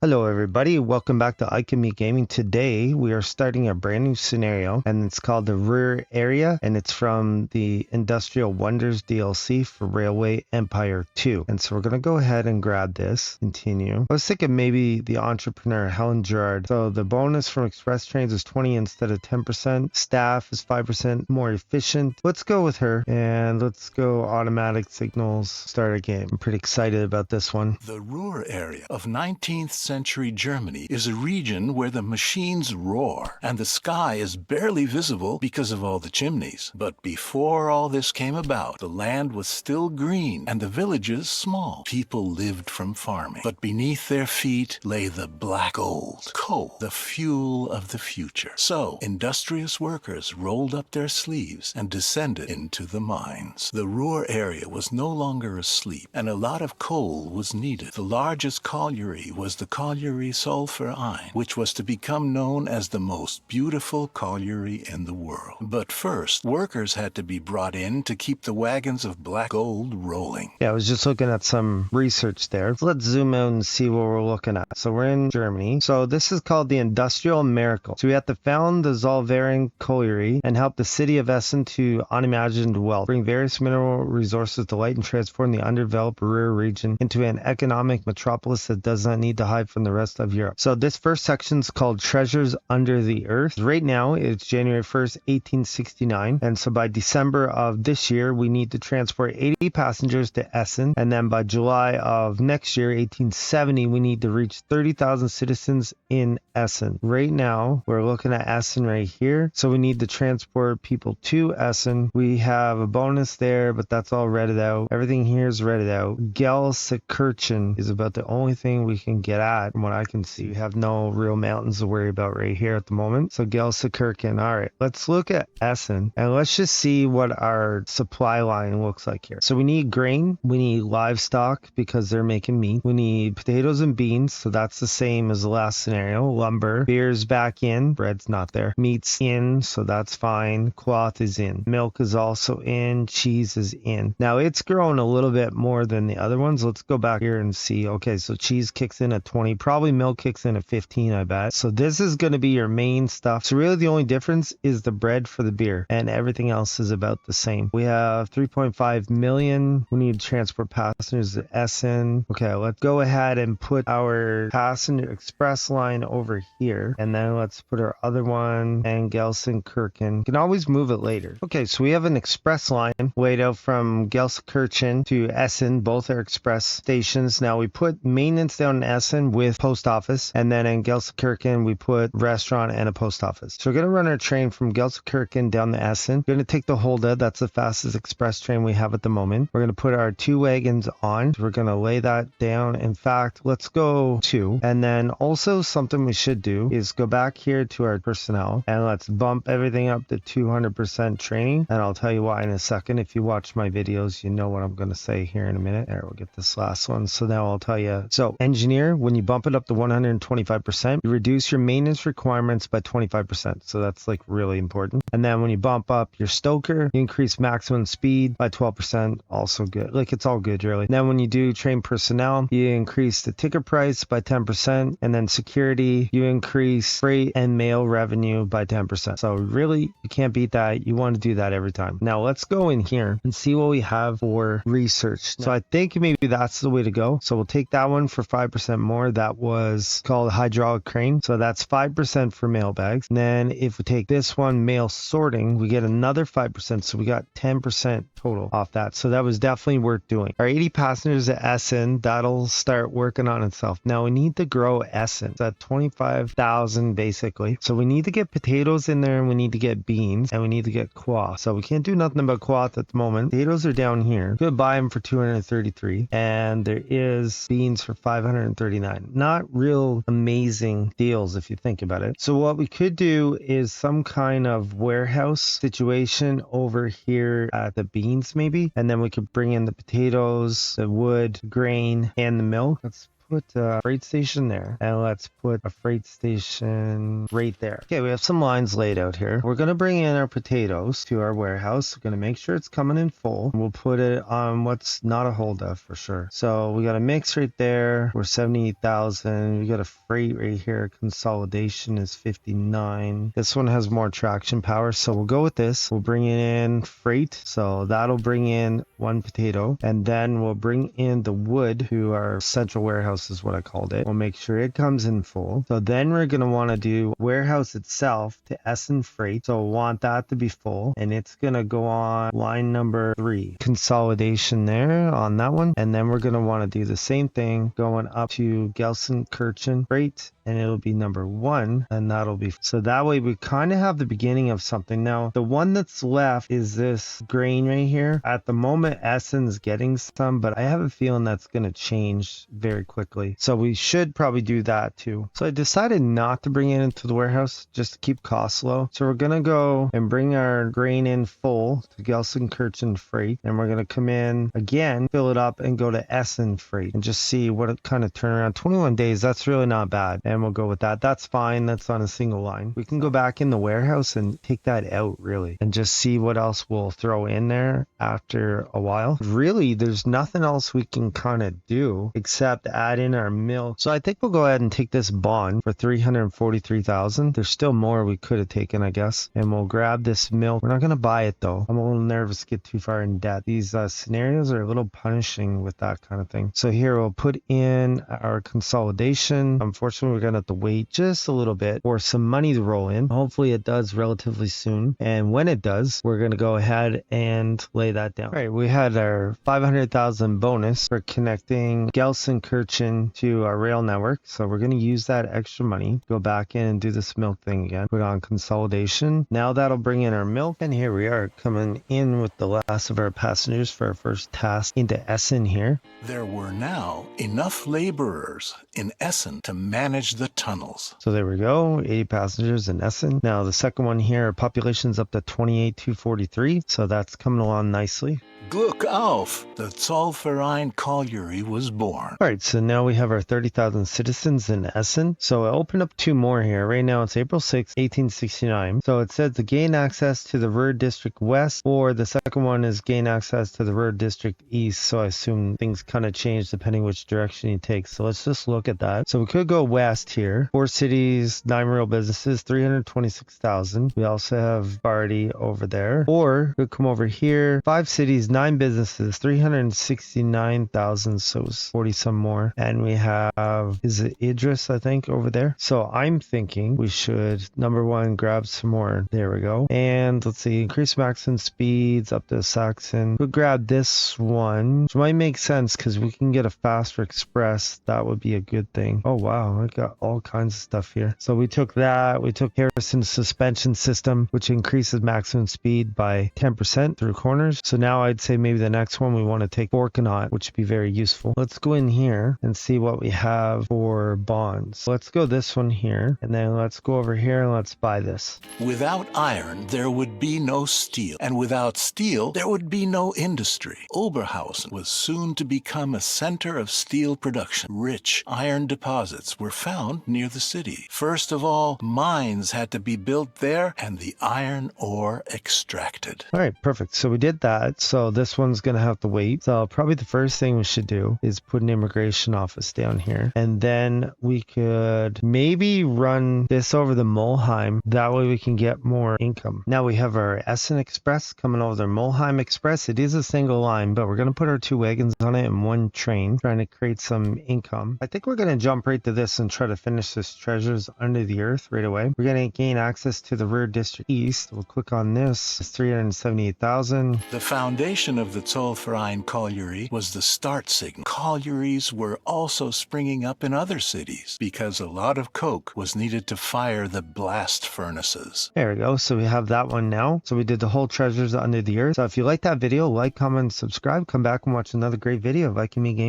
Hello everybody, welcome back to Alchemy Gaming. Today we are starting a brand new scenario and it's called the Ruhr area and it's from the Industrial Wonders DLC for Railway Empire 2. And so we're going to go ahead and grab this, continue. I was thinking maybe the entrepreneur Helen Gerard. So the bonus from express trains is 20 instead of 10%. Staff is 5% more efficient. Let's go with her and let's go automatic signals, start a game. I'm pretty excited about this one. The Ruhr area of 19th century Germany is a region where the machines roar and the sky is barely visible because of all the chimneys. But before all this came about, the land was still green and the villages small. People lived from farming, but beneath their feet lay the black gold, coal, the fuel of the future. So industrious workers rolled up their sleeves and descended into the mines. The Ruhr area was no longer asleep, and a lot of coal was needed. The largest colliery was the Colliery Sulphur-Ein, which was to become known as the most beautiful colliery in the world. But first, workers had to be brought in to keep the wagons of black gold rolling. Yeah, I was just looking at some research there. Let's zoom out and see what we're looking at. So we're in Germany. So this is called the Industrial Miracle. So we have to found the Zollverein Colliery and help the city of Essen to unimagined wealth, bring various mineral resources to light and transform the underdeveloped Ruhr region into an economic metropolis that does not need to hide from the rest of Europe. So this first section is called Treasures Under the Earth. Right now it's January 1st, 1869. And so by December of this year, we need to transport 80 passengers to Essen. And then by July of next year, 1870, we need to reach 30,000 citizens in Essen. Right now, we're looking at Essen right here. So we need to transport people to Essen. We have a bonus there, but that's all redded out. Everything here is redded out. Gelsenkirchen is about the only thing we can get at from what I can see. We have no real mountains to worry about right here at the moment. So Gelsenkirchen. All right, let's look at Essen and let's just see what our supply line looks like here. So we need grain. We need livestock because they're making meat. We need potatoes and beans. So that's the same as the last scenario. Lumber. Beer's back in. Bread's not there. Meat's in. So that's fine. Cloth is in. Milk is also in. Cheese is in. Now it's grown a little bit more than the other ones. Let's go back here and see. Okay, so cheese kicks in at 20. Probably milk kicks in at 15, I bet. So this is going to be your main stuff. So really the only difference is the bread for the beer and everything else is about the same. We have 3.5 million. We need to transport passengers to Essen. Okay, let's go ahead and put our passenger express line over here. And then let's put our other one and Gelsenkirchen. You can always move it later. Okay, so we have an express line laid out from Gelsenkirchen to Essen. Both are express stations. Now we put maintenance down in Essen with post office, and then in Gelsenkirchen we put restaurant and a post office. So we're going to run our train from Gelsenkirchen down to Essen. We're going to take the Holda. That's the fastest express train we have at the moment. We're going to put our 2 wagons on. We're going to lay that down. In fact, let's go 2. And then also something we should do is go back here to our personnel and let's bump everything up to 200% training. And I'll tell you why in a second. If you watch my videos, you know what I'm going to say here in a minute. There, we'll get this last one. So now I'll tell you. So engineer, when you bump it up to 125%, you reduce your maintenance requirements by 25%. So that's like really important. And then when you bump up your stoker, you increase maximum speed by 12%. Also good. Like it's all good really. Then when you do train personnel, you increase the ticket price by 10%. And then security, you increase freight and mail revenue by 10%. So really, you can't beat that. You want to do that every time. Now let's go in here and see what we have for research. So I think maybe that's the way to go. So we'll take that one for 5% more. That was called hydraulic crane. So that's 5% for mail bags. And then if we take this one, mail sorting, we get another 5%. So we got 10% total off that. So that was definitely worth doing. Our 80 passengers at Essen, that'll start working on itself. Now we need to grow Essen. It's at 25,000 basically. So we need to get potatoes in there and we need to get beans and we need to get cloth. So we can't do nothing about cloth at the moment. Potatoes are down here. Could buy them for 233 and there is beans for 539. Not real amazing deals if you think about it. So what we could do is some kind of warehouse situation over here at the beans maybe, and then we could bring in the potatoes, the wood, grain, and the milk. Let's put a freight station there, and let's put a freight station right there. Okay, we have some lines laid out here. We're going to bring in our potatoes to our warehouse. We're going to make sure it's coming in full. We'll put it on what's not a holdup for sure. So we got a mix right there. We're 78,000. We got a freight right here. Consolidation is 59. This one has more traction power, so we'll go with this. We'll bring in freight, so that'll bring in one potato, and then we'll bring in the wood to our central warehouse is what I called it. We'll make sure it comes in full. So then we're going to want to do warehouse itself to Essen freight, so we'll want that to be full, and it's going to go on line number 3. Consolidation there on that one, and then we're going to want to do the same thing going up to Gelsenkirchen freight, and it'll be number 1, and that'll be so that way we kind of have the beginning of something. Now the one that's left is this grain right here. At the moment Essen's getting some, but I have a feeling that's going to change very quickly, so we should probably do that too. So I decided not to bring it into the warehouse just to keep costs low. So we're going to go and bring our grain in full to Gelsenkirchen freight, and we're going to come in again, fill it up, and go to Essen freight and just see what it kind of turn around. 21 days, that's really not bad, and we'll go with that. That's fine. That's on a single line. We can go back in the warehouse and take that out really and just see what else we'll throw in there after a while. Really, there's nothing else we can kind of do except add in our milk. So I think we'll go ahead and take this bond for 343,000. There's still more we could have taken, I guess, and we'll grab this milk. We're not going to buy it though. I'm a little nervous to get too far in debt. These scenarios are a little punishing with that kind of thing. So here we'll put in our consolidation. Unfortunately, we're going to have to wait just a little bit for some money to roll in. Hopefully it does relatively soon, and when it does, we're going to go ahead and lay that down. All right, we had our 500,000 bonus for connecting Gelsenkirchen to our rail network, so we're going to use that extra money, go back in and do this milk thing again, put on consolidation. Now that'll bring in our milk, and here we are coming in with the last of our passengers for our first task into Essen here. There were now enough laborers in Essen to manage the tunnels. So there we go, 80 passengers in Essen. Now the second one here, our population's up to 28,243, so that's coming along nicely. Glück auf! The Zollverein Colliery was born. All right, so now we have our 30,000 citizens in Essen. So I opened up 2 more here. Right now it's April 6, 1869. So it says to gain access to the Ruhr District West, or the second one is gain access to the Ruhr District East. So I assume things kind of change depending which direction you take. So let's just look at that. So we could go west here. 4 cities, 9 real businesses, 326,000. We also have Bardi over there. Or we could come over here. 5 cities, 9 businesses, 369,000, so it's 40 some more. And we have, is it Idris, I think, over there? So I'm thinking we should, number 1, grab some more. There we go. And let's see, increase maximum speeds up to Saxon. We'll grab this one, which might make sense because we can get a faster express. That would be a good thing. Oh, wow. I got all kinds of stuff here. So we took that. We took Harrison's suspension system, which increases maximum speed by 10% through corners. So now I'd say maybe the next one we want to take Forkanaut, which would be very useful. Let's go in here and see what we have for bonds. Let's go this one here, and then let's go over here and let's buy this. Without iron, there would be no steel, and without steel, there would be no industry. Oberhausen was soon to become a center of steel production. Rich iron deposits were found near the city. First of all, mines had to be built there and the iron ore extracted. All right, perfect. So we did that. So this one's going to have to wait. So probably the first thing we should do is put an immigration office down here. And then we could maybe run this over the Mulheim. That way we can get more income. Now we have our Essen Express coming over the Mulheim Express. It is a single line, but we're going to put our 2 wagons on it and 1 train, trying to create some income. I think we're going to jump right to this and try to finish this treasures under the earth right away. We're going to gain access to the Ruhr District East. We'll click on this. It's 378,000. The foundation of the Zollverein Colliery was the start signal. Collieries were also springing up in other cities because a lot of coke was needed to fire the blast furnaces. There we go. So we have that one now. So we did the whole treasures under the earth. So if you like that video, like, comment, subscribe. Come back and watch another great video of Viking Me Gaming.